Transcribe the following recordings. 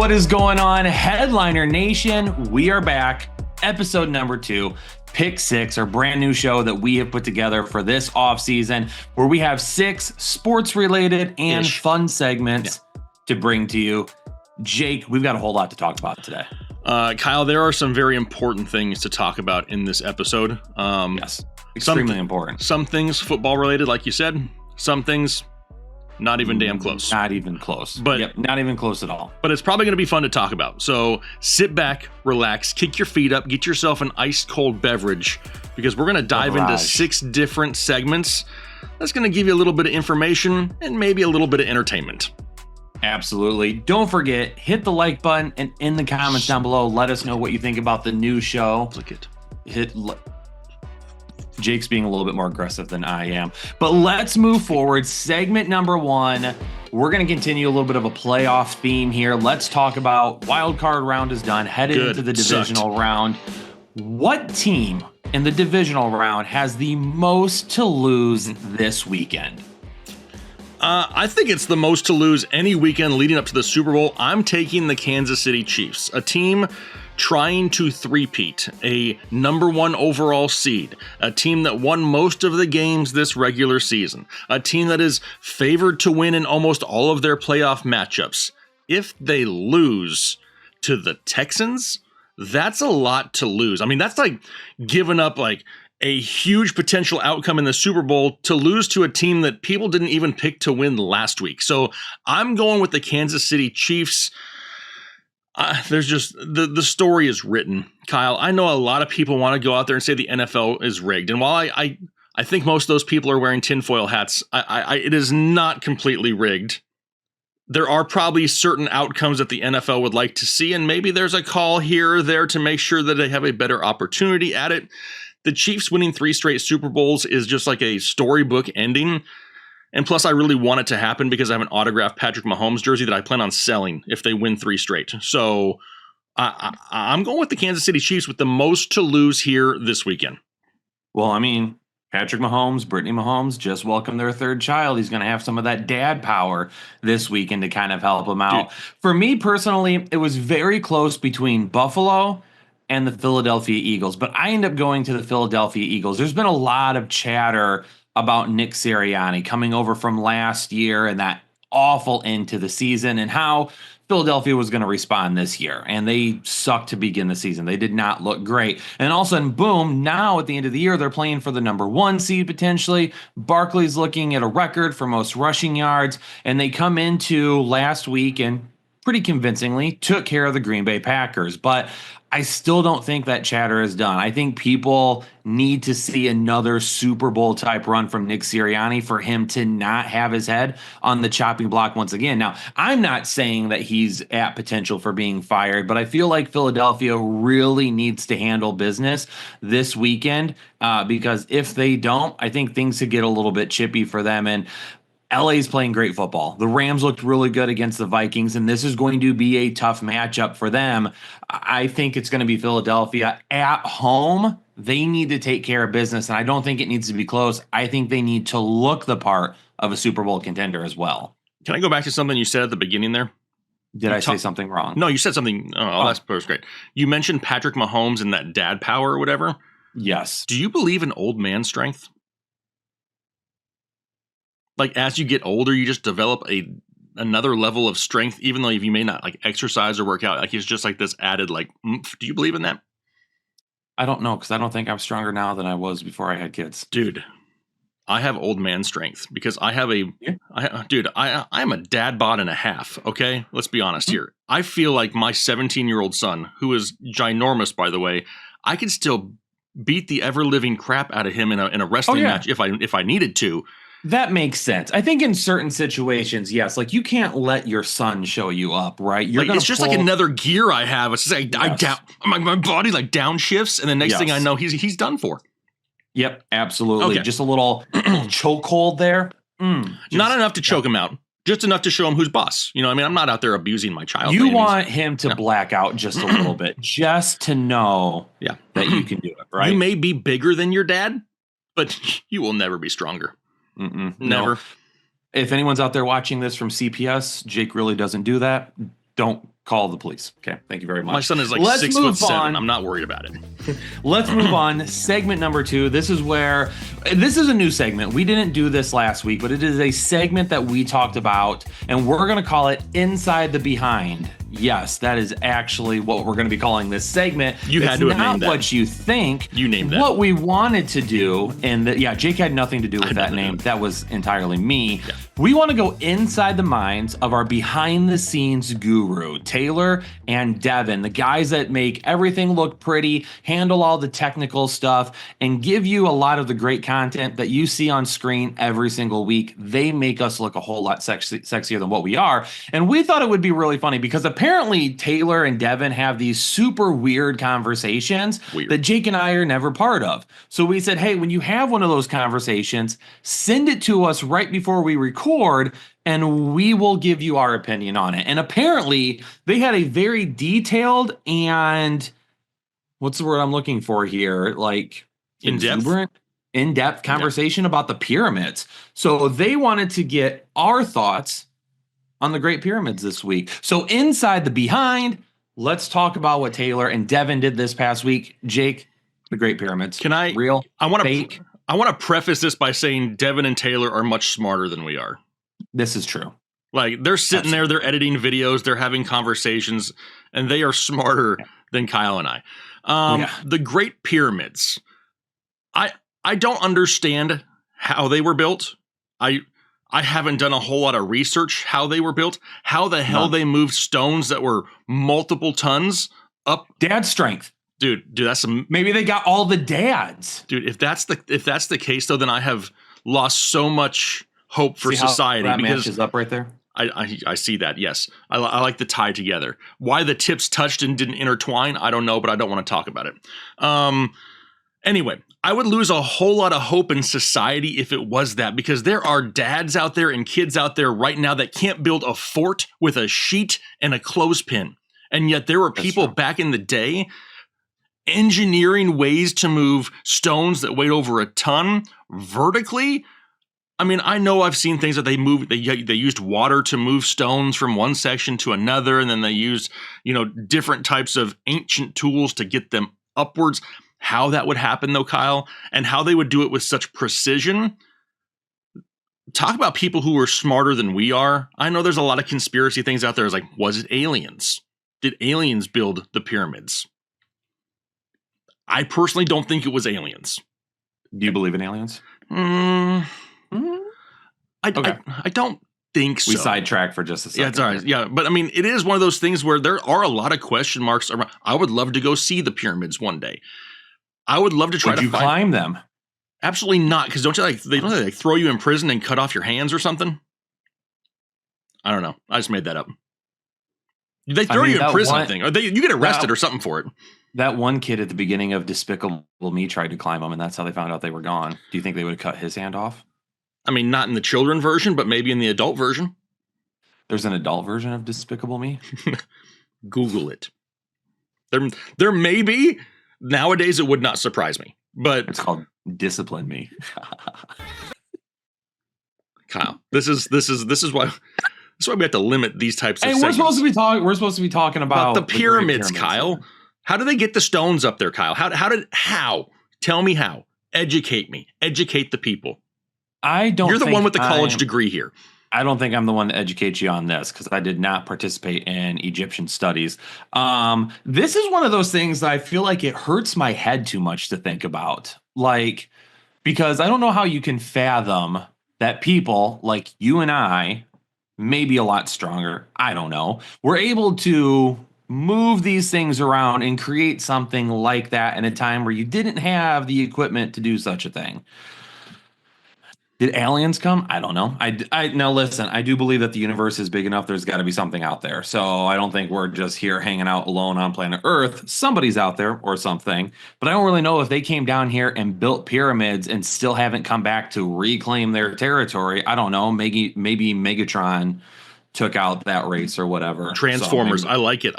What is going on, Headliner Nation? We are back. Episode number 2, Pick 6, our brand new show that we have put together for this off season, where we have 6 sports related and fun segments to bring to you. Jake, we've got a whole lot to talk about today. Kyle, there are some very important things to talk about in this episode. Yes, extremely important. Some things football related, like you said. Some things not even damn close. Not even close. But not even close at all. But it's probably going to be fun to talk about. So sit back, relax, kick your feet up, get yourself an ice cold beverage, because we're going to dive into 6 different segments. That's going to give you a little bit of information and maybe a little bit of entertainment. Absolutely. Don't forget, hit the like button, and in the comments down below, let us know what you think about the new show. Click it. Jake's being a little bit more aggressive than I am. But let's move forward. Segment number 1. We're going to continue a little bit of a playoff theme here. Let's talk about wild card round is done, headed into the divisional round. What team in the divisional round has the most to lose this weekend? I think it's the most to lose any weekend leading up to the Super Bowl. I'm taking the Kansas City Chiefs, a team trying to three-peat, a number 1 overall seed, a team that won most of the games this regular season, a team that is favored to win in almost all of their playoff matchups. If they lose to the Texans, that's a lot to lose. I mean, that's like giving up like a huge potential outcome in the Super Bowl to lose to a team that people didn't even pick to win last week. So I'm going with the Kansas City Chiefs. There's just the story is written, Kyle. I know a lot of people want to go out there and say the NFL is rigged. And while I think most of those people are wearing tinfoil hats, it is not completely rigged. There are probably certain outcomes that the NFL would like to see, and maybe there's a call here or there to make sure that they have a better opportunity at it. The Chiefs winning 3 straight Super Bowls is just like a storybook ending. And plus, I really want it to happen because I have an autographed Patrick Mahomes jersey that I plan on selling if they win 3 straight. So I'm going with the Kansas City Chiefs with the most to lose here this weekend. Well, I mean, Patrick Mahomes, Brittany Mahomes just welcomed their 3rd child. He's going to have some of that dad power this weekend to kind of help him out. Dude. For me personally, it was very close between Buffalo and the Philadelphia Eagles, but I end up going to the Philadelphia Eagles. There's been a lot of chatter about Nick Sirianni coming over from last year and that awful end to the season and how Philadelphia was going to respond this year. And they sucked to begin the season. They did not look great. And all of a sudden, boom, now at the end of the year, they're playing for the number 1 seed potentially. Barkley's looking at a record for most rushing yards. And they come into last week and pretty convincingly took care of the Green Bay Packers. But I still don't think that chatter is done. I think people need to see another Super Bowl type run from Nick Sirianni for him to not have his head on the chopping block once again. Now, I'm not saying that he's at potential for being fired, but I feel like Philadelphia really needs to handle business this weekend because if they don't, I think things could get a little bit chippy for them. And LA's playing great football. The Rams looked really good against the Vikings, and this is going to be a tough matchup for them. I think it's going to be Philadelphia at home. They need to take care of business, and I don't think it needs to be close. I think they need to look the part of a Super Bowl contender as well. Can I go back to something you said at the beginning there? Did I say something wrong? No, you said something. Oh, that's great. You mentioned Patrick Mahomes and that dad power or whatever. Yes. Do you believe in old man strength? Like as you get older, you just develop another level of strength, even though you may not like exercise or work out. Like it's just like this added like, do you believe in that? I don't know because I don't think I'm stronger now than I was before I had kids. Dude, I have old man strength because I have I'm a dad bod and a half. Okay, let's be honest here. I feel like my 17-year-old son, who is ginormous, by the way, I could still beat the ever living crap out of him in a wrestling match if I needed to. That makes sense. I think in certain situations, yes, like you can't let your son show you up, right? It's just like another gear I have. It's just like my body like downshifts, and the next thing I know, he's done for. Yep, absolutely. Okay. Just a little chokehold there. Not enough to choke him out. Just enough to show him who's boss. You know, I mean, I'm not out there abusing my child. You want him to black out just a little bit, just to know that you can do it, right? You may be bigger than your dad, but you will never be stronger. Never. If anyone's out there watching this from CPS, Jake really doesn't do that. don't call the police. Okay, thank you very much. My son is like Let's 6'7". I'm not worried about it. Let's move on. Segment number 2. This is a new segment. We didn't do this last week, but it is a segment that we talked about, and we're going to call it Inside the Behind. Yes, that is actually what we're going to be calling this segment. You had to have named that. Not what you think. You named that. What we wanted to do, and Jake had nothing to do with that name. That was entirely me. Yeah. We want to go inside the minds of our behind-the-scenes guru, Taylor and Devin, the guys that make everything look pretty, handle all the technical stuff, and give you a lot of the great content that you see on screen every single week. They make us look a whole lot sexier than what we are. And we thought it would be really funny because apparently Taylor and Devin have these super weird conversations that Jake and I are never part of. So we said, hey, when you have one of those conversations, send it to us right before we record, and we will give you our opinion on it. And apparently they had a very detailed and what's the word I'm looking for here? Like in-depth conversation about the pyramids. So they wanted to get our thoughts on the Great Pyramids this week. So inside the behind, let's talk about what Taylor and Devin did this past week. Jake, the Great Pyramids. Can I? Real? I want fake? I want to preface this by saying Devin and Taylor are much smarter than we are. This is true. Like, they're sitting there, they're editing videos, they're having conversations, and they are smarter than Kyle and I. The Great Pyramids. I don't understand how they were built. I haven't done a whole lot of research how they were built. How the hell they moved stones that were multiple tons up? Dad strength. Dude, that's some. Maybe they got all the dads. Dude, if that's the case, though, then I have lost so much hope for society. That matches up right there. I see that. Yes, I like the tie together. Why the tips touched and didn't intertwine, I don't know, but I don't want to talk about it. Anyway, I would lose a whole lot of hope in society if it was that, because there are dads out there and kids out there right now that can't build a fort with a sheet and a clothespin, and yet there were people back in the day engineering ways to move stones that weighed over a ton vertically. I mean, I know I've seen things that they used water to move stones from one section to another, and then they used, different types of ancient tools to get them upwards. How that would happen, though, Kyle, and how they would do it with such precision. Talk about people who are smarter than we are. I know there's a lot of conspiracy things out there. It's like, was it aliens? Did aliens build the pyramids? I personally don't think it was aliens. Do you believe in aliens? I don't think so. We sidetracked for just a second. Yeah, it's all right. Yeah, but I mean, it is one of those things where there are a lot of question marks around. I would love to go see the pyramids one day. I would love to try to climb them. Absolutely not, because don't they throw you in prison and cut off your hands or something? I don't know. I just made that up. They throw you in prison, I think. Or you get arrested or something for it. That one kid at the beginning of Despicable Me tried to climb them, and that's how they found out they were gone. Do you think they would have cut his hand off? I mean, not in the children version, but maybe in the adult version. There's an adult version of Despicable Me? Google it. There may be. Nowadays, it would not surprise me. But it's called Discipline Me. Kyle, this is why we have to limit these types of. Hey, we're supposed to be talking about the pyramids, Kyle. How do they get the stones up there, Kyle? How? Tell me how. Educate me. Educate the people. You're the one with the college degree here. I don't think I'm the one to educate you on this because I did not participate in Egyptian studies. This is one of those things that I feel like it hurts my head too much to think about. Like, because I don't know how you can fathom that people like you and I, maybe a lot stronger, I don't know, were able to move these things around and create something like that in a time where you didn't have the equipment to do such a thing. Did aliens come? I don't know. Now listen, I do believe that the universe is big enough. There's got to be something out there. So I don't think we're just here hanging out alone on planet Earth. Somebody's out there or something. But I don't really know if they came down here and built pyramids and still haven't come back to reclaim their territory. I don't know. Maybe Megatron took out that race or whatever. Transformers. So I like it.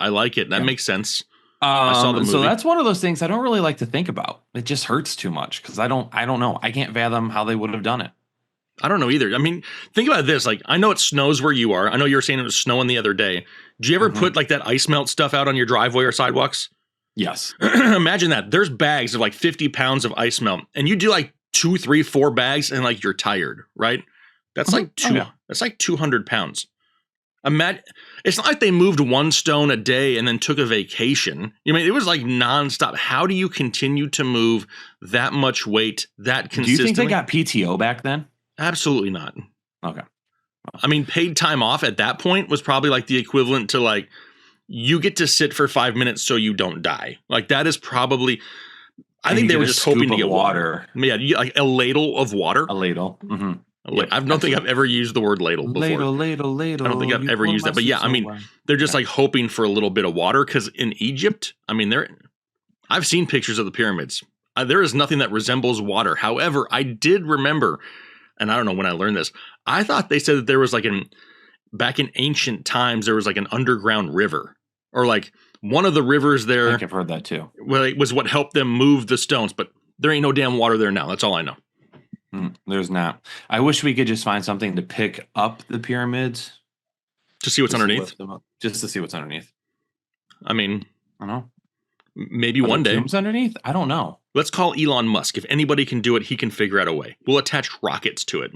That makes sense. I saw the movie. So that's one of those things I don't really like to think about. It just hurts too much because I don't know. I can't fathom how they would have done it. I don't know either. I mean, think about this. Like, I know it snows where you are. I know you were saying it was snowing the other day. Do you ever put like that ice melt stuff out on your driveway or sidewalks? Yes. Imagine that. There's bags of like 50 pounds of ice melt, and you do like 2, 3, 4 bags, and like you're tired, right? That's like That's like 200 pounds. Imagine, it's not like they moved one stone a day and then took a vacation. I mean, it was like nonstop. How do you continue to move that much weight that consistently? Do you think they got PTO back then? Absolutely not. Okay. I mean, paid time off at that point was probably like the equivalent to like, you get to sit for 5 minutes so you don't die. Like that is probably, I think they were just hoping to get water. Yeah, like a ladle of water. A ladle. I don't think I've ever used the word ladle before. Ladle. I don't think I've ever used that. But yeah, I mean, they're just like hoping for a little bit of water because in Egypt, I mean, I've seen pictures of the pyramids. There is nothing that resembles water. However, I did remember, and I don't know when I learned this, I thought they said that there was like back in ancient times, there was like an underground river or like one of the rivers there. I think I've heard that too. Well, it was what helped them move the stones, but there ain't no damn water there now. That's all I know. There's not. I wish we could just find something to pick up the pyramids. To see what's underneath? Just to see what's underneath. I mean, I don't know. Maybe one day. Tombs underneath? I don't know. Let's call Elon Musk. If anybody can do it, he can figure out a way. We'll attach rockets to it.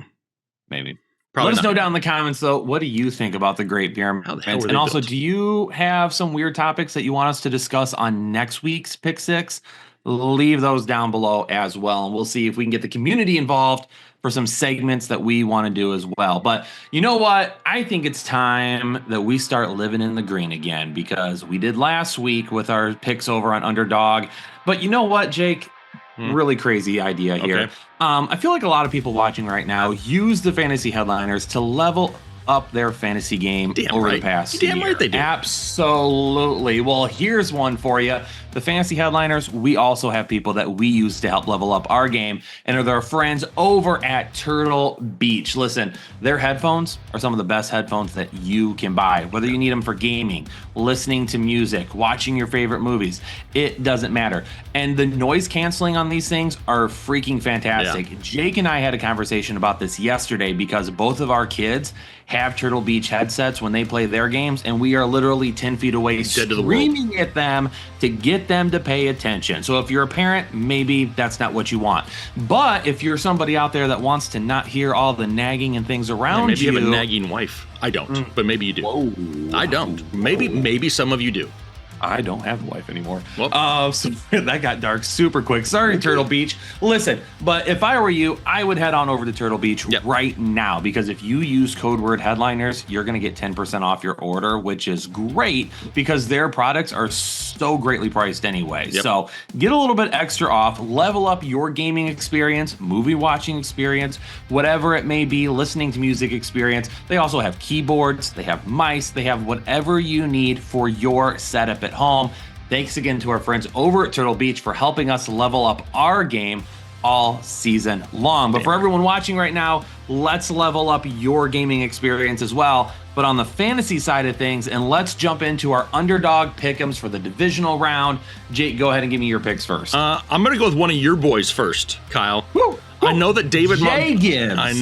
Maybe. Probably Let us know down in the comments, though. What do you think about the Great Pyramids? And also, built? Do you have some weird topics that you want us to discuss on next week's Pick Six? Leave those down below as well, and we'll see if we can get the community involved for some segments that we want to do as well. But you know what? I think it's time that we start living in the green again, because we did last week with our picks over on Underdog. But you know what, Jake? Really crazy idea here. Okay. I feel like a lot of people watching right now use the fantasy headliners to level up their fantasy game over the past year. Damn right they do. Absolutely. Well, here's one for you. The fantasy headliners, we also have people that we use to help level up our game, and are our friends over at Turtle Beach. Listen, their headphones are some of the best headphones that you can buy, whether you need them for gaming, listening to music, watching your favorite movies. It doesn't matter. And the noise canceling on these things are freaking fantastic. Yeah. Jake and I had a conversation about this yesterday because both of our kids have Turtle Beach headsets when they play their games, and we are literally 10 feet away screaming at them to get them to pay attention. So if you're a parent, maybe that's not what you want. But if you're somebody out there that wants to not hear all the nagging and things around maybe you have a nagging wife. I don't, but maybe you do. Whoa. I don't. Maybe some of you do. I don't have a wife anymore. So that got dark super quick. Sorry, Turtle Beach. Listen, but if I were you, I would head on over to Turtle Beach right now, because if you use code word headliners, you're going to get 10% off your order, which is great because their products are so greatly priced anyway. So get a little bit extra off, level up your gaming experience, movie watching experience, whatever it may be, listening to music experience. They also have keyboards, they have mice, they have whatever you need for your setup at home. Thanks again to our friends over at Turtle Beach for helping us level up our game all season long. But for everyone watching right now, let's level up your gaming experience as well, but on the fantasy side of things, and let's jump into our Underdog Pickems for the divisional round. Jake, go ahead and give me your picks first. I'm going to go with one of your boys first, Kyle. Woo! I know that David Gibbs. I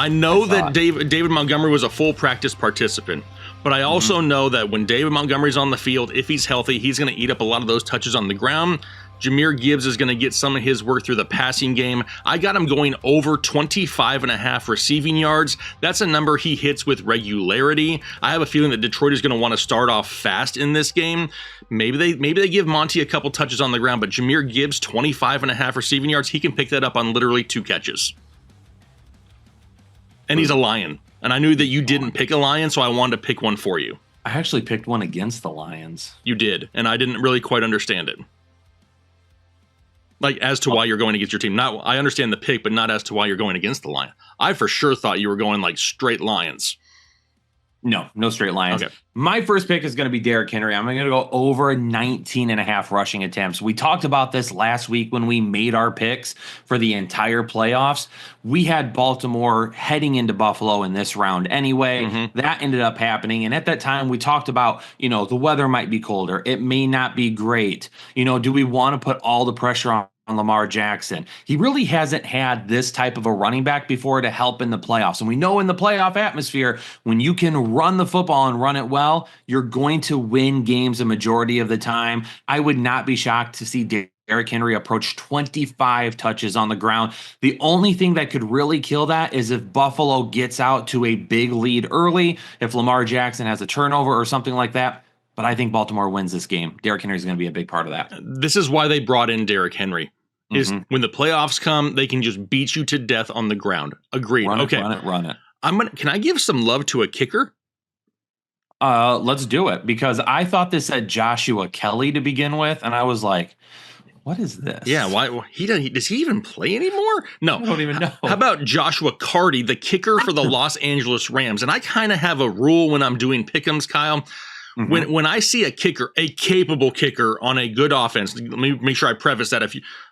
know that David Montgomery was a full practice participant. But I also know that when David Montgomery's on the field, if he's healthy, he's going to eat up a lot of those touches on the ground. Jahmyr Gibbs is going to get some of his work through the passing game. I got him going over 25.5 receiving yards. That's a number he hits with regularity. I have a feeling that Detroit is going to want to start off fast in this game. Maybe they give Monty a couple touches on the ground, but Jahmyr Gibbs, 25.5 receiving yards, he can pick that up on literally 2 catches. And he's a Lion. And I knew that you didn't pick a Lion, so I wanted to pick one for you. I actually picked one against the Lions. You did, and I didn't really quite understand it. Like, as to why you're going against your team. Not, I understand the pick, but not as to why you're going against the Lion. I for sure thought you were going, like, straight Lions. No straight Lions. Okay. My first pick is going to be Derrick Henry. I'm going to go over 19.5 rushing attempts. We talked about this last week when we made our picks for the entire playoffs. We had Baltimore heading into Buffalo in this round anyway. That ended up happening. And at that time, we talked about, the weather might be colder. It may not be great. Do we want to put all the pressure on Lamar Jackson. He really hasn't had this type of a running back before to help in the playoffs. And we know in the playoff atmosphere, when you can run the football and run it well, you're going to win games a majority of the time. I would not be shocked to see Derrick Henry approach 25 touches on the ground. The only thing that could really kill that is if Buffalo gets out to a big lead early, if Lamar Jackson has a turnover or something like that. But I think Baltimore wins this game. Derrick Henry is going to be a big part of that. This is why they brought in Derrick Henry. Is when the playoffs come, they can just beat you to death on the ground. Agreed. Run it. Can I give some love to a kicker? Let's do it, because I thought this said Joshua Kelly to begin with, and I was like, what is this? Yeah, why does he even play anymore? No. I don't even know. How about Joshua Carty, the kicker for the Los Angeles Rams? And I kind of have a rule when I'm doing Pickems, Kyle. When I see a kicker, a capable kicker on a good offense, let me make sure I preface that.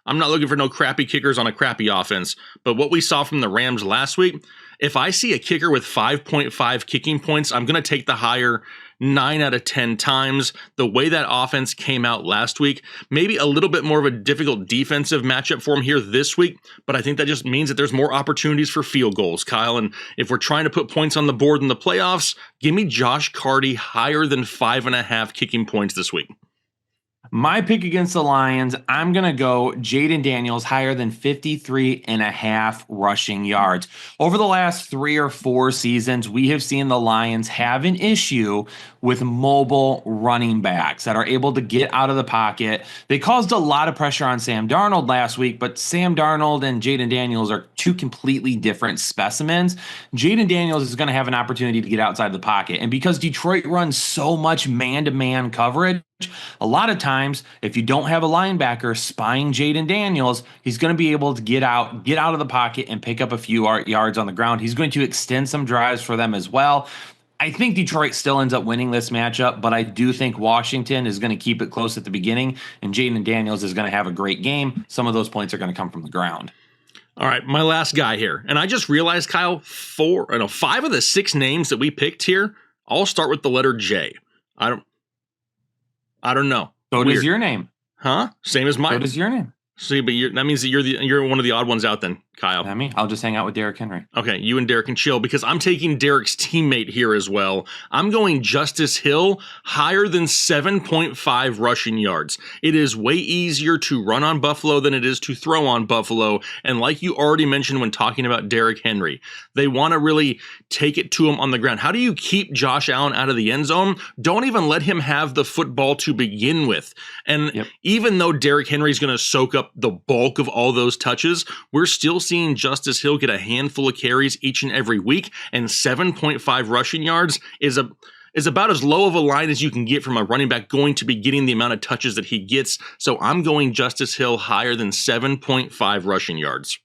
I'm not looking for no crappy kickers on a crappy offense, but what we saw from the Rams last week, if I see a kicker with 5.5 kicking points, I'm going to take the higher 9 out of 10 times. The way that offense came out last week, maybe a little bit more of a difficult defensive matchup for him here this week, but I think that just means that there's more opportunities for field goals, Kyle. And if we're trying to put points on the board in the playoffs, give me Josh Carty higher than 5.5 kicking points this week. My pick against the Lions, I'm going to go Jaden Daniels higher than 53.5 rushing yards. Over the last 3 or 4 seasons, we have seen the Lions have an issue with mobile running backs that are able to get out of the pocket. They caused a lot of pressure on Sam Darnold last week, but Sam Darnold and Jaden Daniels are two completely different specimens. Jaden Daniels is going to have an opportunity to get outside the pocket. And because Detroit runs so much man-to-man coverage, a lot of times, if you don't have a linebacker spying Jaden Daniels, he's going to be able to get out of the pocket and pick up a few yards on the ground. He's going to extend some drives for them as well. I think Detroit still ends up winning this matchup, but I do think Washington is going to keep it close at the beginning, and Jaden Daniels is going to have a great game. Some of those points are going to come from the ground. All right, my last guy here. And I just realized, Kyle, 5 of the 6 names that we picked here all start with the letter J. I don't know. So does your name. Huh? Same as mine. So does your name. See, but that means that you're one of the odd ones out then, Kyle. Not me. I'll just hang out with Derrick Henry. Okay, you and Derrick can chill, because I'm taking Derrick's teammate here as well. I'm going Justice Hill higher than 7.5 rushing yards. It is way easier to run on Buffalo than it is to throw on Buffalo. And like you already mentioned when talking about Derrick Henry, they want to really take it to him on the ground. How do you keep Josh Allen out of the end zone? Don't even let him have the football to begin with. And even though Derrick Henry is going to soak up the bulk of all those touches, we're still seeing Justice Hill get a handful of carries each and every week, and 7.5 rushing yards is about as low of a line as you can get from a running back going to be getting the amount of touches that he gets. So I'm going Justice Hill higher than 7.5 rushing yards.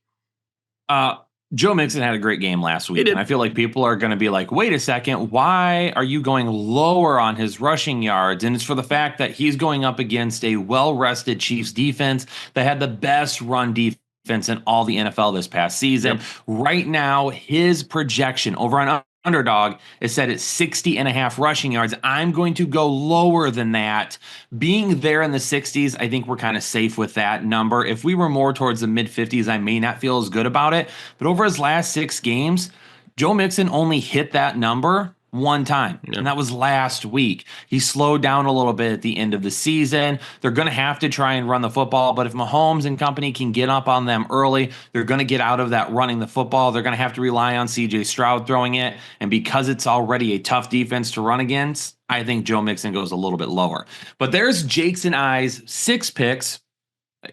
Joe Mixon had a great game last week, and I feel like people are going to be like, wait a second, why are you going lower on his rushing yards? And it's for the fact that he's going up against a well-rested Chiefs defense that had the best run defense in all the NFL this past season. Right now, his projection over on Underdog is set at 60.5 rushing yards. I'm going to go lower than that. Being there in the 60s, I think we're kind of safe with that number. If we were more towards the mid-50s, I may not feel as good about it. But over his last 6 games, Joe Mixon only hit that number one time, and that was last week. He slowed down a little bit at the end of the season. They're going to have to try and run the football, but if Mahomes and company can get up on them early, they're going to get out of that running the football. They're going to have to rely on C.J. Stroud throwing it, and because it's already a tough defense to run against, I think Joe Mixon goes a little bit lower. But there's Jake's and I's 6 picks.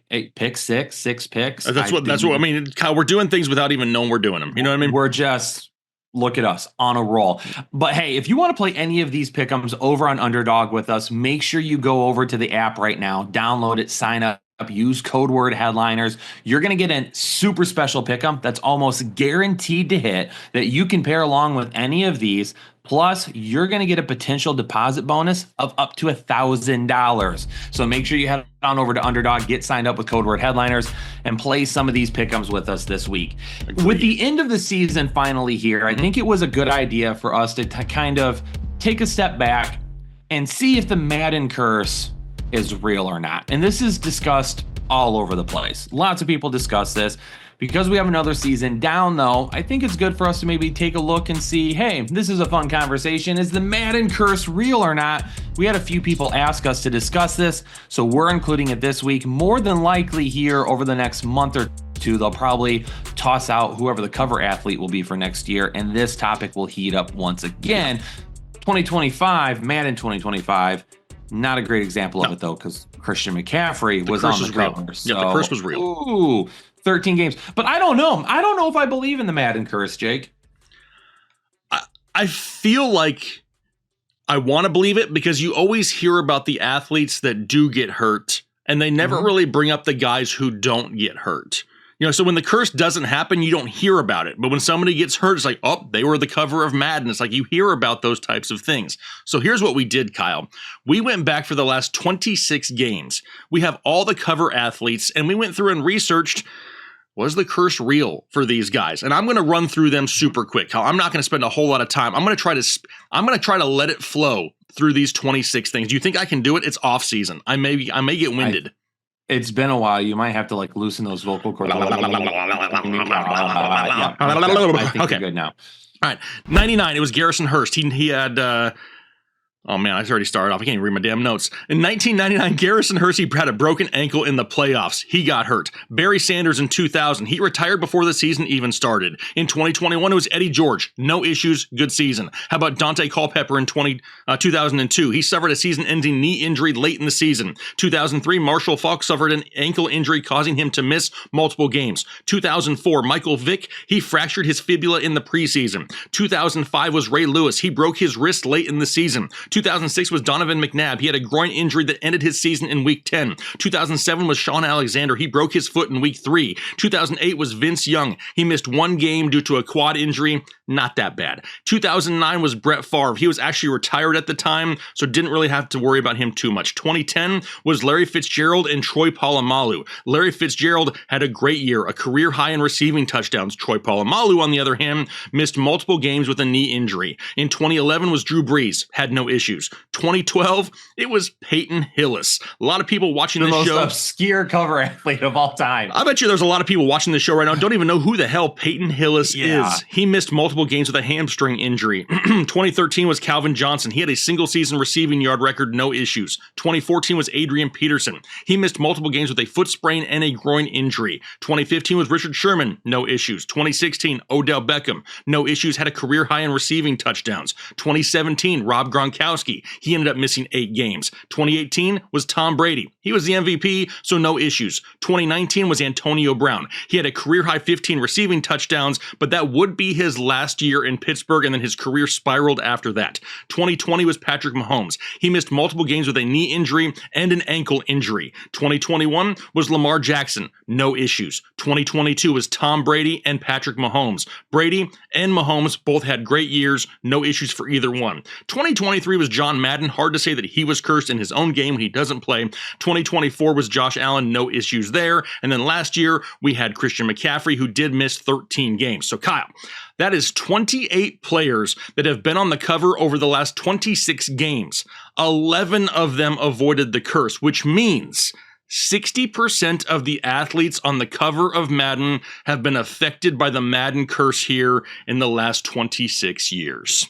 8 picks, 6 picks. That's what I mean. Kyle, we're doing things without even knowing we're doing them. You know what I mean? We're just... Look at us on a roll. But hey, if you want to play any of these pick'ems over on Underdog with us, make sure you go over to the app right now, download it, sign up, use code word headliners. You're going to get a super special pick'em that's almost guaranteed to hit that you can pair along with any of these. Plus, you're going to get a potential deposit bonus of up to $1,000. So make sure you head on over to Underdog, get signed up with code word headliners, and play some of these pick'ems with us this week. Agreed. With the end of the season finally here, I think it was a good idea for us to kind of take a step back and see if the Madden curse is real or not. And this is discussed all over the place. Lots of people discuss this. Because we have another season down, though, I think it's good for us to maybe take a look and see, hey, this is a fun conversation. Is the Madden curse real or not? We had a few people ask us to discuss this, so we're including it this week. More than likely here over the next month or two, they'll probably toss out whoever the cover athlete will be for next year, and this topic will heat up once again. 2025, Madden 2025, not a great example of it, though, because Christian McCaffrey was on the cover. So, the curse was real. Ooh, 13 games. But I don't know. I don't know if I believe in the Madden curse, Jake. I feel like I want to believe it because you always hear about the athletes that do get hurt, and they never really bring up the guys who don't get hurt. So when the curse doesn't happen, you don't hear about it. But when somebody gets hurt, it's like, oh, they were the cover of Madden. It's like you hear about those types of things. So here's what we did, Kyle. We went back for the last 26 games. We have all the cover athletes, and we went through and researched, was the curse real for these guys? And I'm going to run through them super quick, Kyle. I'm not going to spend a whole lot of time. I'm going to try to let it flow through these 26 things. Do you think I can do it? It's off season. I may get winded. It's been a while. You might have to loosen those vocal cords. I think you're good now. All right. 99. It was Garrison Hurst. He had oh man, I already started off. I can't even read my damn notes. In 1999, Garrison Hurst had a broken ankle in the playoffs. He got hurt. Barry Sanders in 2000. He retired before the season even started. In 2021, it was Eddie George. No issues. Good season. How about Dante Culpepper in 2002? He suffered a season-ending knee injury late in the season. 2003, Marshall Faulk suffered an ankle injury causing him to miss multiple games. 2004, Michael Vick. He fractured his fibula in the preseason. 2005 was Ray Lewis. He broke his wrist late in the season. 2006 was Donovan McNabb. He had a groin injury that ended his season in week 10. 2007 was Sean Alexander. He broke his foot in week 3. 2008 was Vince Young. He missed one game due to a quad injury. Not that bad. 2009 was Brett Favre. He was actually retired at the time, so didn't really have to worry about him too much. 2010 was Larry Fitzgerald and Troy Polamalu. Larry Fitzgerald had a great year, a career high in receiving touchdowns. Troy Polamalu, on the other hand, missed multiple games with a knee injury. In 2011 was Drew Brees. Had no issues. 2012, it was Peyton Hillis. A lot of people watching this show. The most obscure cover athlete of all time. I bet you there's a lot of people watching this show right now don't even know who the hell Peyton Hillis is. He missed multiple games with a hamstring injury. 2013 was Calvin Johnson. He had a single season receiving yard record, no issues. 2014 was Adrian Peterson. He missed multiple games with a foot sprain and a groin injury. 2015 was Richard Sherman, no issues. 2016, Odell Beckham, no issues, had a career high in receiving touchdowns. 2017, Rob Gronkowski. He ended up missing 8 games. 2018 was Tom Brady. He was the MVP, so no issues. 2019 was Antonio Brown. He had a career-high 15 receiving touchdowns, but that would be his last year in Pittsburgh, and then his career spiraled after that. 2020 was Patrick Mahomes. He missed multiple games with a knee injury and an ankle injury. 2021 was Lamar Jackson. No issues. 2022 was Tom Brady and Patrick Mahomes. Brady and Mahomes both had great years. No issues for either one. 2023 was John Madden. Hard to say that he was cursed in his own game when he doesn't play. 2024 was Josh Allen. No issues there. And then last year, we had Christian McCaffrey, who did miss 13 games. So Kyle, that is 28 players that have been on the cover over the last 26 games. 11 of them avoided the curse, which means 60% of the athletes on the cover of Madden have been affected by the Madden curse here in the last 26 years.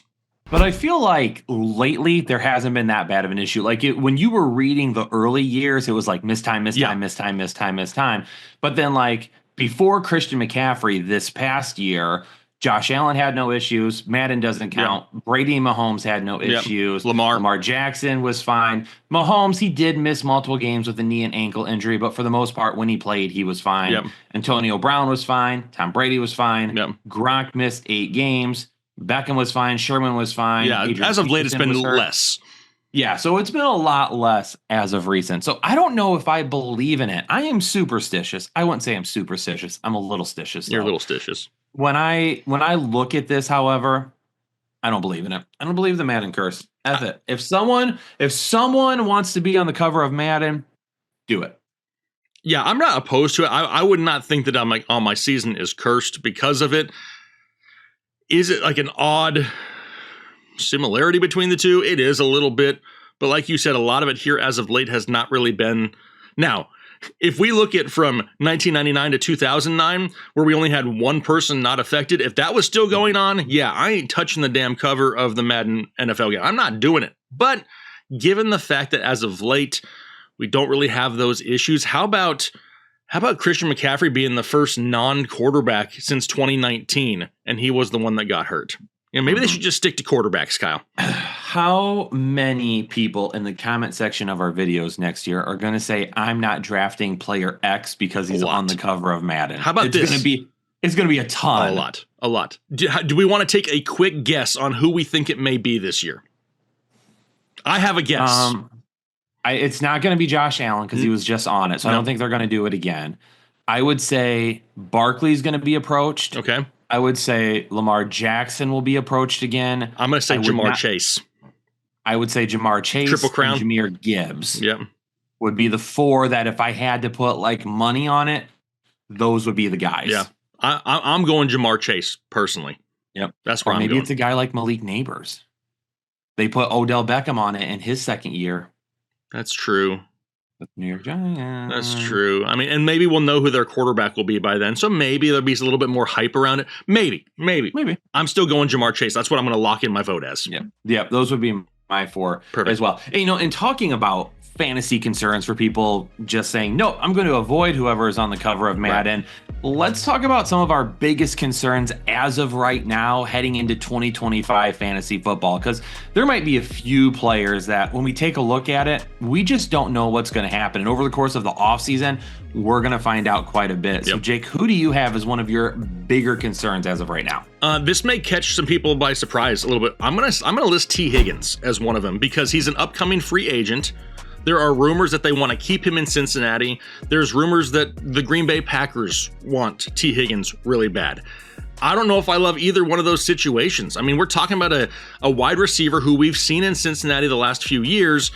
But I feel like lately there hasn't been that bad of an issue. Like when you were reading the early years, it was like miss time. But then like before Christian McCaffrey this past year, Josh Allen had no issues. Madden doesn't count. Yep. Brady and Mahomes had no issues. Lamar Jackson was fine. Mahomes, he did miss multiple games with a knee and ankle injury, but for the most part, when he played, he was fine. Yep. Antonio Brown was fine. Tom Brady was fine. Yep. Gronk missed 8 games. Beckham was fine. Sherman was fine. Yeah, Adrian as of late, it's Peterson been less. Yeah, so it's been a lot less as of recent. So I don't know if I believe in it. I am superstitious. I wouldn't say I'm superstitious. I'm a little stitious. You're a little stitious. When I look at this, however, I don't believe in it. I don't believe the Madden curse. That's it. If someone wants to be on the cover of Madden, do it. Yeah, I'm not opposed to it. I would not think that I'm like, oh, my season is cursed because of it. Is it like an odd similarity between the two? It is a little bit, but like you said, a lot of it here as of late has not really been. Now, if we look at from 1999 to 2009, where we only had one person not affected, if that was still going on, yeah, I ain't touching the damn cover of the Madden NFL game. I'm not doing it. But given the fact that as of late, we don't really have those issues, how about Christian McCaffrey being the first non-quarterback since 2019, and he was the one that got hurt? Maybe they should just stick to quarterbacks, Kyle. How many people in the comment section of our videos next year are going to say, I'm not drafting player X because he's on the cover of Madden? How about this? It's going to be a ton. A lot. Do we want to take a quick guess on who we think it may be this year? I have a guess. It's not going to be Josh Allen because he was just on it, so I don't think they're going to do it again. I would say Barkley's going to be approached. Okay. I would say Lamar Jackson will be approached again. I'm going to say Jamar Chase. I would say Jamar Chase. Triple Crown. And Jahmyr Gibbs. Yep. Would be the four that if I had to put like money on it, those would be the guys. Yeah. I'm going Jamar Chase personally. Yep. That's where I'm going. Maybe it's a guy like Malik Neighbors. They put Odell Beckham on it in his second year. That's true. New York Giants. That's true. I mean, and maybe we'll know who their quarterback will be by then. So maybe there'll be a little bit more hype around it. Maybe. I'm still going Jamar Chase. That's what I'm going to lock in my vote as. Yeah. Those would be my four as well. And, in talking about fantasy concerns for people just saying, no, I'm going to avoid whoever is on the cover of Madden. Right. Let's talk about some of our biggest concerns as of right now heading into 2025 fantasy football, because there might be a few players that when we take a look at it, we just don't know what's going to happen. And over the course of the offseason, we're going to find out quite a bit. So, Jake, who do you have as one of your bigger concerns as of right now? This may catch some people by surprise a little bit. I'm gonna list T. Higgins as one of them because he's an upcoming free agent. There are rumors that they want to keep him in Cincinnati. There's rumors that the Green Bay Packers want T. Higgins really bad. I don't know if I love either one of those situations. I mean, we're talking about a wide receiver who we've seen in Cincinnati the last few years,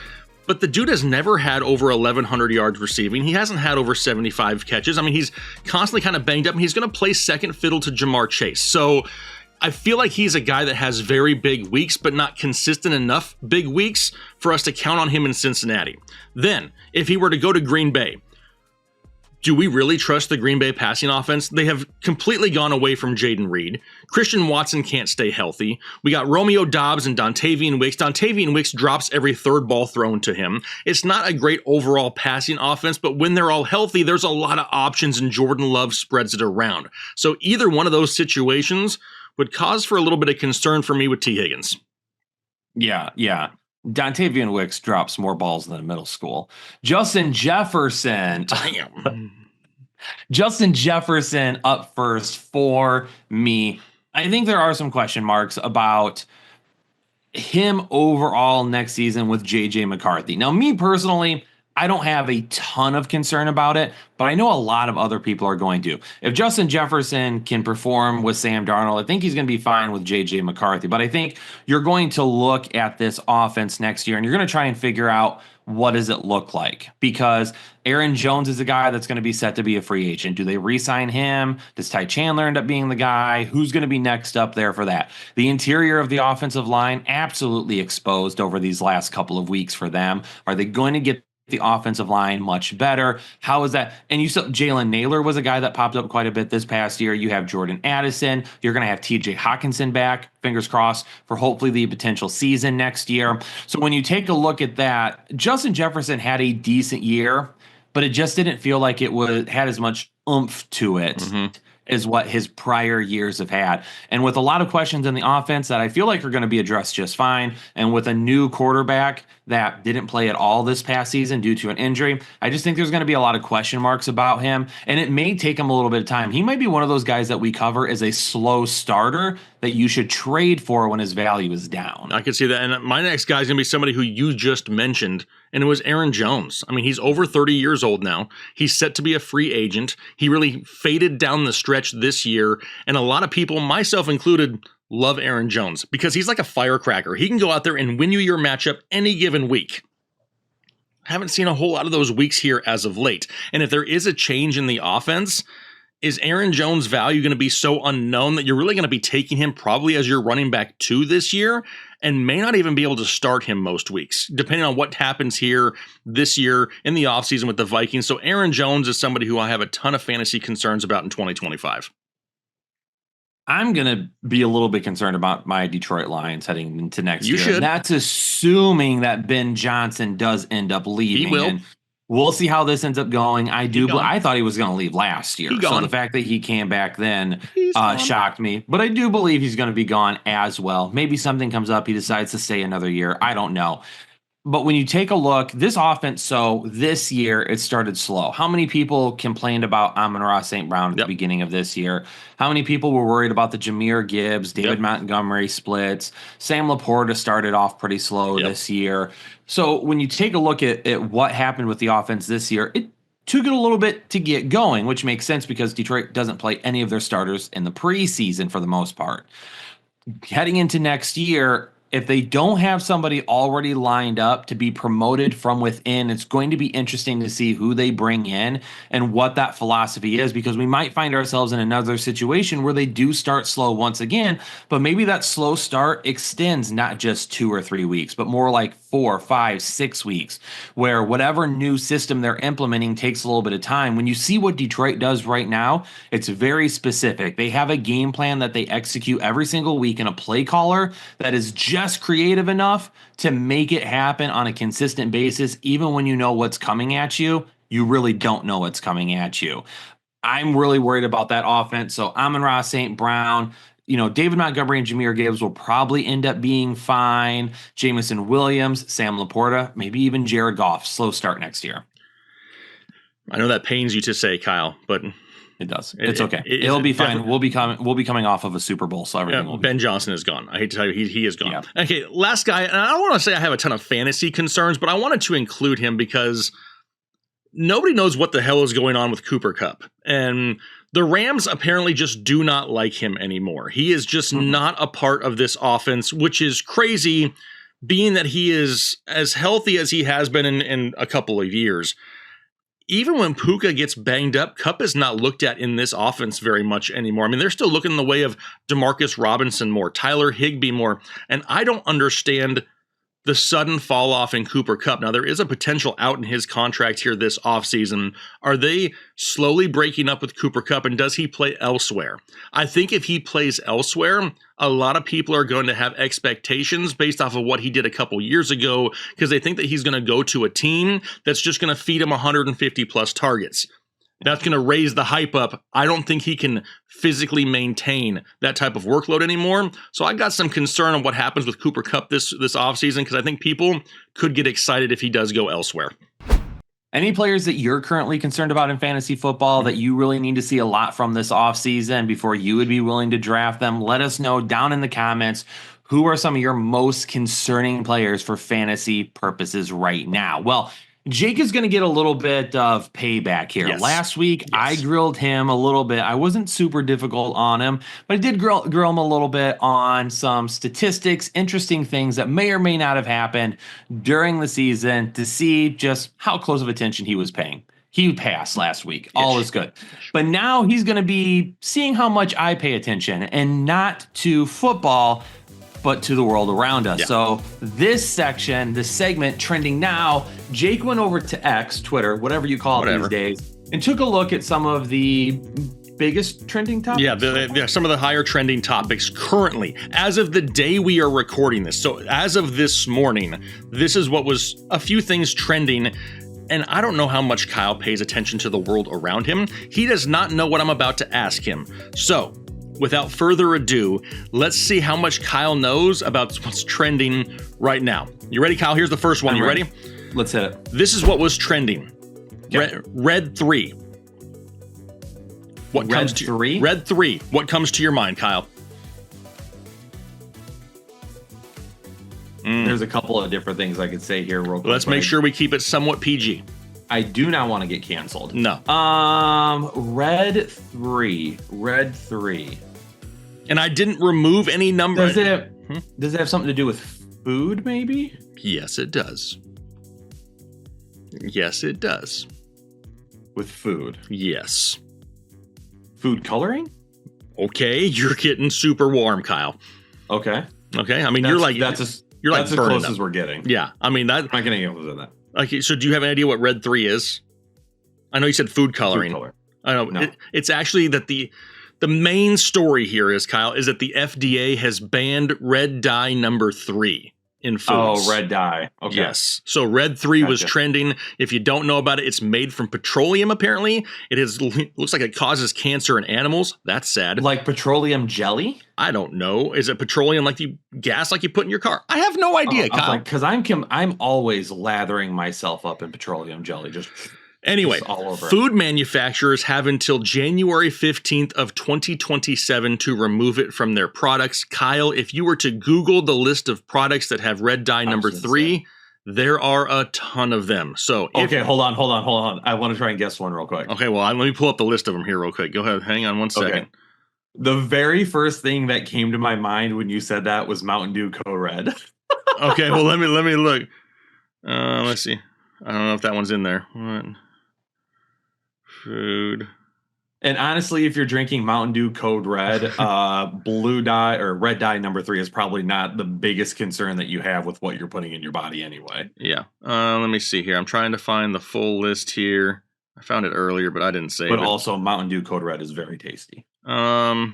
but the dude has never had over 1,100 yards receiving. He hasn't had over 75 catches. I mean, he's constantly kind of banged up, and he's going to play second fiddle to Jamar Chase. So I feel like he's a guy that has very big weeks, but not consistent enough big weeks for us to count on him in Cincinnati. Then, if he were to go to Green Bay, do we really trust the Green Bay passing offense? They have completely gone away from Jaden Reed. Christian Watson can't stay healthy. We got Romeo Doubs and Dontavian Wicks. Dontavian Wicks drops every third ball thrown to him. It's not a great overall passing offense, but when they're all healthy, there's a lot of options, and Jordan Love spreads it around. So either one of those situations would cause for a little bit of concern for me with T. Higgins. Yeah. Dontavian Wicks drops more balls than a middle school. Justin Jefferson. Justin Jefferson up first for me. I think there are some question marks about him overall next season with J.J. McCarthy. Now, me personally, I don't have a ton of concern about it, but I know a lot of other people are going to. If Justin Jefferson can perform with Sam Darnold, I think he's going to be fine with J.J. McCarthy. But I think you're going to look at this offense next year, and you're going to try and figure out what does it look like? Because Aaron Jones is a guy that's going to be set to be a free agent. Do they re-sign him? Does Ty Chandler end up being the guy? Who's going to be next up there for that? The interior of the offensive line, absolutely exposed over these last couple of weeks for them. Are they going to get the offensive line much better? How is that? And you saw Jalen Naylor was a guy that popped up quite a bit this past year. You have Jordan Addison. You're going to have TJ Hawkinson back, fingers crossed, for hopefully the potential season next year. So when you take a look at that, Justin Jefferson had a decent year, but it just didn't feel like it had as much oomph to it as what his prior years have had. And with a lot of questions in the offense that I feel like are going to be addressed just fine, and with a new quarterback that didn't play at all this past season due to an injury, I just think there's going to be a lot of question marks about him, and it may take him a little bit of time. He might be one of those guys that we cover as a slow starter that you should trade for when his value is down. I can see that. And my next guy is going to be somebody who you just mentioned, and it was Aaron Jones. I mean, he's over 30 years old now. He's set to be a free agent. He really faded down the stretch this year, and a lot of people, myself included, love Aaron Jones because he's like a firecracker. He can go out there and win you your matchup any given week. Haven't seen a whole lot of those weeks here as of late. And if there is a change in the offense, is Aaron Jones' value going to be so unknown that you're really going to be taking him probably as your running back 2 this year and may not even be able to start him most weeks, depending on what happens here this year in the offseason with the Vikings. So Aaron Jones is somebody who I have a ton of fantasy concerns about in 2025. I'm going to be a little bit concerned about my Detroit Lions heading into next year. You should. That's assuming that Ben Johnson does end up leaving. He will. And we'll see how this ends up going. I thought he was going to leave last year. So the fact that he came back then shocked me. But I do believe he's going to be gone as well. Maybe something comes up. He decides to stay another year. I don't know. But when you take a look, this offense, so this year it started slow. How many people complained about Amon-Ra St. Brown at the beginning of this year? How many people were worried about the Jahmyr Gibbs, David Montgomery splits? Sam Laporta started off pretty slow this year. So when you take a look at what happened with the offense this year, it took it a little bit to get going, which makes sense because Detroit doesn't play any of their starters in the preseason for the most part. Heading into next year, if they don't have somebody already lined up to be promoted from within, it's going to be interesting to see who they bring in and what that philosophy is, because we might find ourselves in another situation where they do start slow once again, but maybe that slow start extends not just 2 or 3 weeks, but more like 4, 5, 6 weeks, where whatever new system they're implementing takes a little bit of time. When you see what Detroit does right now, it's very specific. They have a game plan that they execute every single week and a play caller that is just creative enough to make it happen on a consistent basis. Even when you know what's coming at you, you really don't know what's coming at you. I'm really worried about that offense. So Amon-Ra St. Brown, David Montgomery and Jahmyr Gibbs will probably end up being fine. Jameson Williams, Sam Laporta, maybe even Jared Goff. Slow start next year. I know that pains you to say, Kyle, but it does. It's okay. It'll be fine. We'll be coming off of a Super Bowl, so everything will be. Ben Johnson is gone. I hate to tell you, he is gone. Yeah. Okay, last guy, and I don't want to say I have a ton of fantasy concerns, but I wanted to include him because nobody knows what the hell is going on with Cooper Kupp. And the Rams apparently just do not like him anymore. He is just not a part of this offense, which is crazy, being that he is as healthy as he has been in a couple of years. Even when Puka gets banged up, Kupp is not looked at in this offense very much anymore. I mean, they're still looking in the way of Demarcus Robinson more, Tyler Higbee more, and I don't understand the sudden fall off in Cooper Kupp. Now, there is a potential out in his contract here this offseason. Are they slowly breaking up with Cooper Kupp, and does he play elsewhere? I think if he plays elsewhere, a lot of people are going to have expectations based off of what he did a couple years ago because they think that he's going to go to a team that's just going to feed him 150 plus targets. That's going to raise the hype up. I don't think he can physically maintain that type of workload anymore. So I got some concern on what happens with Cooper Kupp this offseason because I think people could get excited if he does go elsewhere. Any players that you're currently concerned about in fantasy football that you really need to see a lot from this offseason before you would be willing to draft them? Let us know down in the comments. Who are some of your most concerning players for fantasy purposes right now? Well, Jake is going to get a little bit of payback here. Yes. Last week, I grilled him a little bit. I wasn't super difficult on him, but I did grill him a little bit on some statistics, interesting things that may or may not have happened during the season to see just how close of attention he was paying. He passed last week. All is good. But now he's going to be seeing how much I pay attention, and not to football, but to the world around us. So this section, this segment trending now, Jake went over to X, Twitter, whatever you call it these days, and took a look at some of the biggest trending topics. Yeah, some of the higher trending topics currently, as of the day we are recording this. So as of this morning, this is what was a few things trending. And I don't know how much Kyle pays attention to the world around him. He does not know what I'm about to ask him. So without further ado, let's see how much Kyle knows about what's trending right now. You ready, Kyle? Here's the first one. You ready? Let's hit it. This is what was trending. Okay. Red 3. Red 3? Red 3. What comes to your mind, Kyle? There's a couple of different things I could say here real quick. Let's make sure we keep it somewhat PG. I do not want to get canceled. No. Red 3. And I didn't remove any number. Does it have something to do with food, maybe? Yes, it does. Yes, it does. With food? Yes. Food coloring? Okay, you're getting super warm, Kyle. Okay. Okay, I mean you're like that's as burning close up. as we're getting. Yeah, I mean that. I'm not getting able to do that. Okay, so do you have an idea what red 3 is? I know you said food coloring. Food color. I know No. it's actually that the main story here is, Kyle, is that the FDA has banned red dye number 3 in foods. Oh, red dye. Okay. Yes. So red 3 was trending. If you don't know about it, it's made from petroleum, apparently. Looks like it causes cancer in animals. That's sad. Like petroleum jelly? I don't know. Is it petroleum like gas like you put in your car? I have no idea, Kyle. Because I'm always lathering myself up in petroleum jelly. Anyway, all over. Food manufacturers have until January 15th of 2027 to remove it from their products. Kyle, if you were to Google the list of products that have red dye number 3, there are a ton of them. So okay, hold on. I want to try and guess one real quick. Okay, well, let me pull up the list of them here real quick. Go ahead. Hang on one second. Okay. The very first thing that came to my mind when you said that was Mountain Dew Code Red. Okay, well, let me look. Let's see. I don't know if that one's in there. What? Food. And honestly, if you're drinking Mountain Dew Code Red, blue dye or red dye number 3 is probably not the biggest concern that you have with what you're putting in your body anyway. Yeah. Let me see here. I'm trying to find the full list here. I found it earlier, but I didn't save it. But also, Mountain Dew Code Red is very tasty. I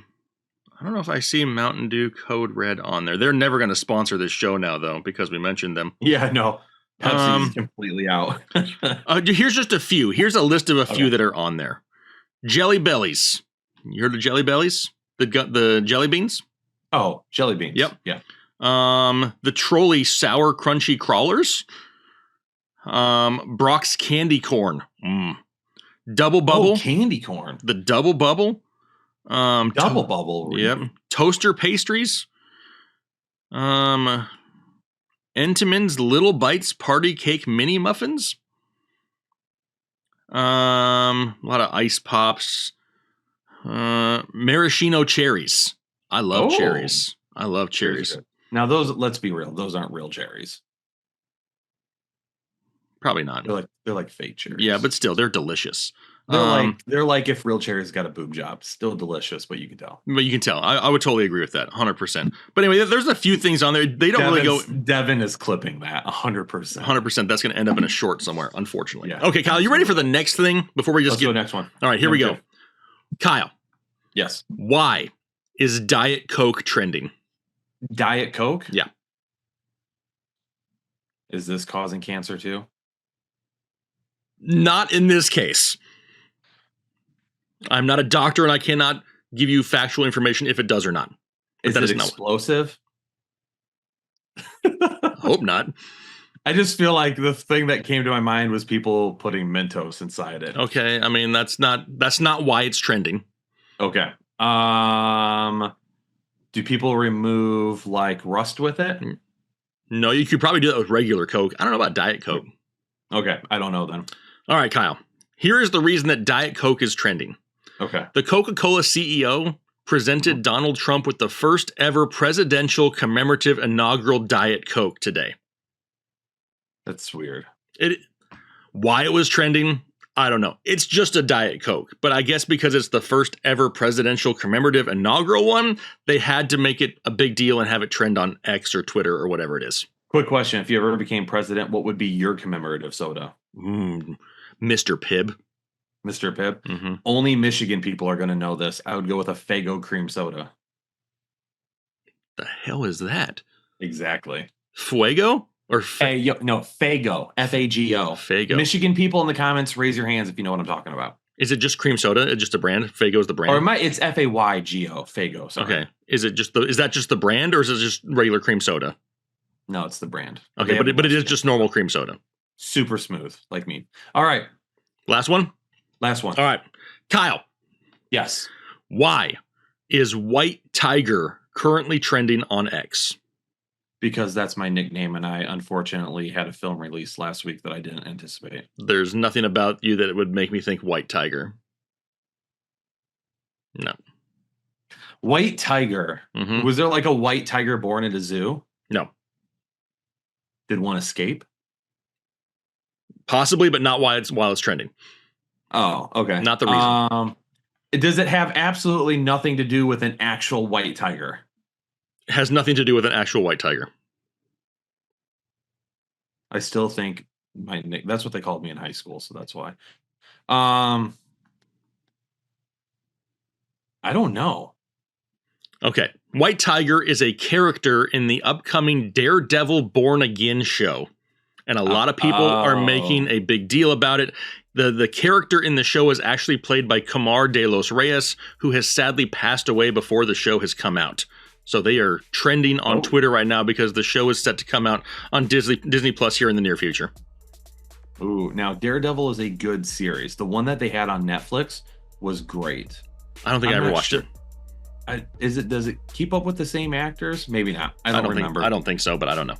don't know if I see Mountain Dew Code Red on there. They're never going to sponsor this show now, though, because we mentioned them. Yeah, no. Pepsi's completely out. Here's just a few. Here's a list of a few that are on there. Jelly Bellies. You heard of Jelly Bellies? The jelly beans? Oh, jelly beans. Yep. Yeah. The Trolley Sour Crunchy Crawlers. Brock's Candy Corn. Double Bubble. Oh, candy corn. The Double Bubble. Double Bubble. Really? Yep. Toaster Pastries. Entenmann's Little Bites Party Cake Mini Muffins. A lot of ice pops. Maraschino cherries. I love cherries. I love cherries. Now those, let's be real, those aren't real cherries. Probably not. They're like fake cherries. Yeah, but still, they're delicious. They're like if real cherries got a boob job. Still delicious, but you can tell. But you can tell. I would totally agree with that, 100%. But anyway, there's a few things on there. They don't really go. Devin is clipping that 100%. 100%. That's going to end up in a short somewhere, unfortunately. Yeah, okay, Kyle, you ready for the next thing before we just Let's go next one? All right, here we go. Kyle. Yes. Why is Diet Coke trending? Diet Coke? Yeah. Is this causing cancer too? Not in this case. I'm not a doctor and I cannot give you factual information if it does or not. Is it explosive? I hope not. I just feel like the thing that came to my mind was people putting Mentos inside it. Okay, I mean that's not why it's trending. Okay. Do people remove like rust with it? No, you could probably do that with regular Coke. I don't know about Diet Coke. Okay, I don't know then. All right, Kyle. Here is the reason that Diet Coke is trending. Okay. The Coca-Cola CEO presented Donald Trump with the first ever presidential commemorative inaugural Diet Coke today. That's weird. Why it was trending, I don't know. It's just a Diet Coke. But I guess because it's the first ever presidential commemorative inaugural one, they had to make it a big deal and have it trend on X or Twitter or whatever it is. Quick question. If you ever became president, what would be your commemorative soda? Mr. Pibb. Mr. Pibb? Mm-hmm. Only Michigan people are going to know this. I would go with a Faygo cream soda. The hell is that? Exactly. Fuego? Or Faygo. F-A-G-O. Faygo. Michigan people in the comments, raise your hands if you know what I'm talking about. Is it just cream soda? It's just a brand? Faygo's the brand? Or it's F-A-Y-G-O. Faygo. Sorry. Okay. Is that just the brand or is it just regular cream soda? No, it's the brand. Okay, but it is just normal cream soda. Super smooth, like me. All right. Last one? Last one. All right. Kyle. Yes. Why is White Tiger currently trending on X? Because that's my nickname, and I unfortunately had a film release last week that I didn't anticipate. There's nothing about you that would make me think White Tiger. No. White Tiger. Mm-hmm. Was there like a white tiger born at a zoo? No. Did one escape? Possibly, but not while it's trending. Oh, okay. Not the reason. Does it have absolutely nothing to do with an actual white tiger? It has nothing to do with an actual white tiger. I still think that's what they called me in high school, so that's why. I don't know. Okay. White Tiger is a character in the upcoming Daredevil Born Again show. And a lot of people are making a big deal about it. The character in the show is actually played by Camar de los Reyes, who has sadly passed away before the show has come out. So they are trending on Twitter right now because the show is set to come out on Disney Plus here in the near future. Ooh, now Daredevil is a good series. The one that they had on Netflix was great. I don't think I ever watched it. Does it keep up with the same actors? Maybe not. I don't remember. I don't think so, but I don't know.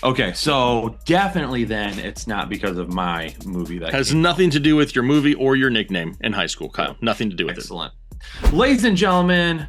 Okay, so definitely then it's not because of my movie that has nothing to do with your movie or your nickname in high school, Kyle. Nothing to do with it. Excellent. Ladies and gentlemen,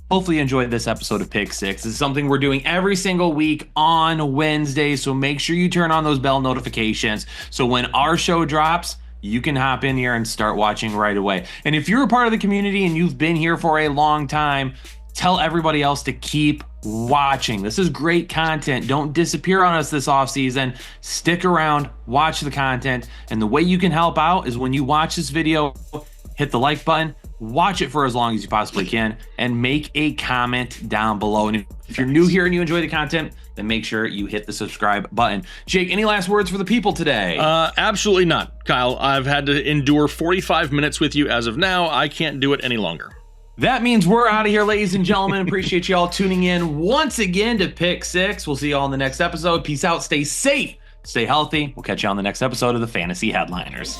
hopefully you enjoyed this episode of Pick Six. This is something we're doing every single week on Wednesday, so make sure you turn on those bell notifications so when our show drops, you can hop in here and start watching right away. And if you're a part of the community and you've been here for a long time, tell everybody else to keep watching. This is great content. Don't disappear on us this off season. Stick around, watch the content. And the way you can help out is when you watch this video, hit the like button, watch it for as long as you possibly can, and make a comment down below. And if you're new here and you enjoy the content, then make sure you hit the subscribe button. Jake, any last words for the people today? Absolutely not, Kyle. I've had to endure 45 minutes with you as of now. I can't do it any longer. That means we're out of here, ladies and gentlemen. Appreciate you all tuning in once again to Pick Six. We'll see you all in the next episode. Peace out. Stay safe. Stay healthy. We'll catch you on the next episode of the Fantasy Headliners.